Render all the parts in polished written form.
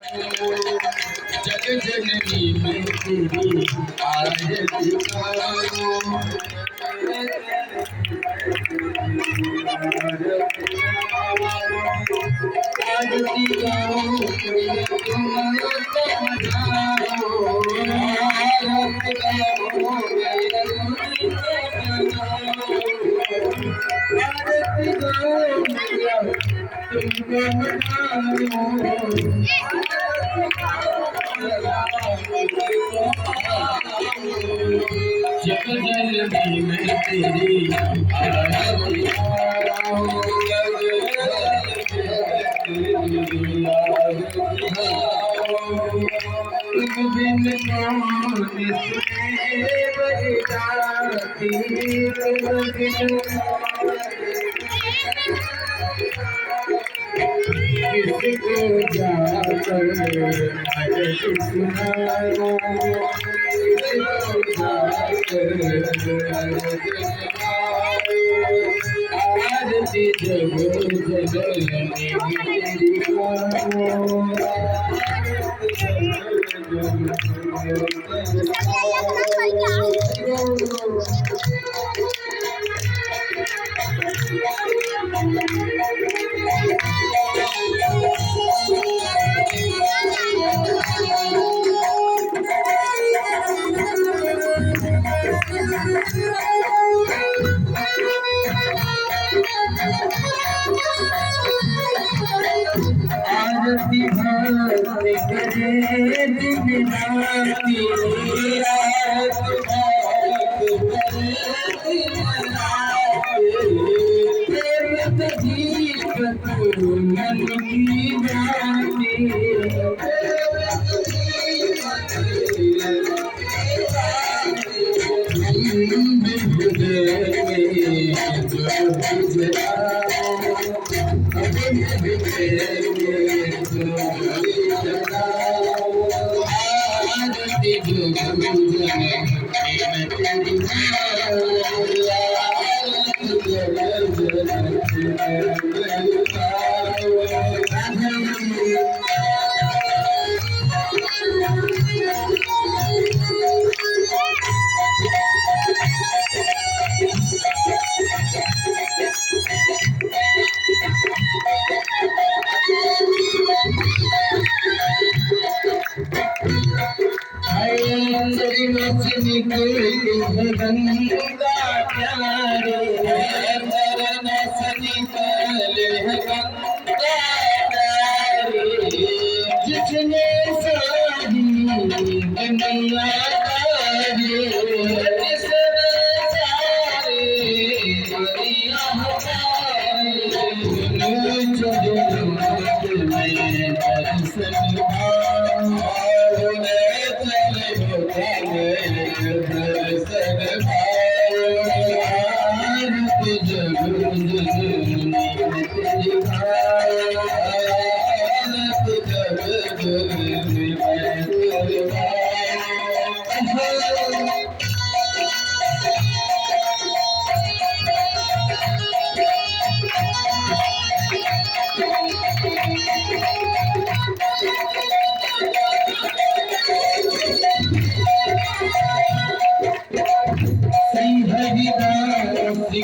जग जननी मैं तेरी आरती गाऊं। आरती गाऊं तुम समझाओ, आरती गाऊं आरती गाऊं तुमको मनाओ। जग जननी मैं तेरी आरती गाऊं। तुम बिन कौन से बरसाती, तुम बिन किसको जाकर अर्ज सुनाऊं, किसको जाकर अर्ज सुनाऊं। आरती जगो जननी तेरी गाऊं। आरती भक्ति करे दिन राति, आरती भक्ति करे दिन राति। प्रेम दीप तू मन की बाती, गंगा प्यारे मरण से निकले गंगा प्यारे। जिसने सारी दुनिया तारे, जिसने सारी दुनिया तारे, जो में दर्शन पाऊं,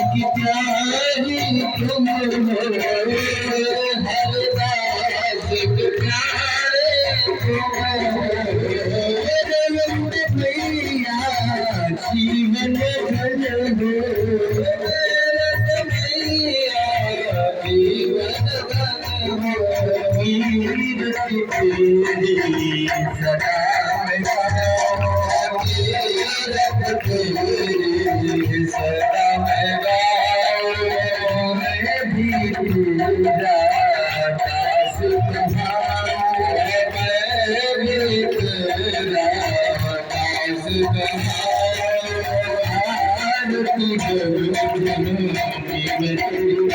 की प्यारी तुम हो, हरदास के प्यारे तुम हो। मैया जीवन धन हो, मैया जीवन धन हो। कीर्ति तेरी सदा मैं गाऊं, कीर्ति तेरी सदा मैं गाऊं। मैं भी तेरा दास तुम्हारा, मैं भी तेरा दास तुम्हारा। आरती करूं मैं तेरी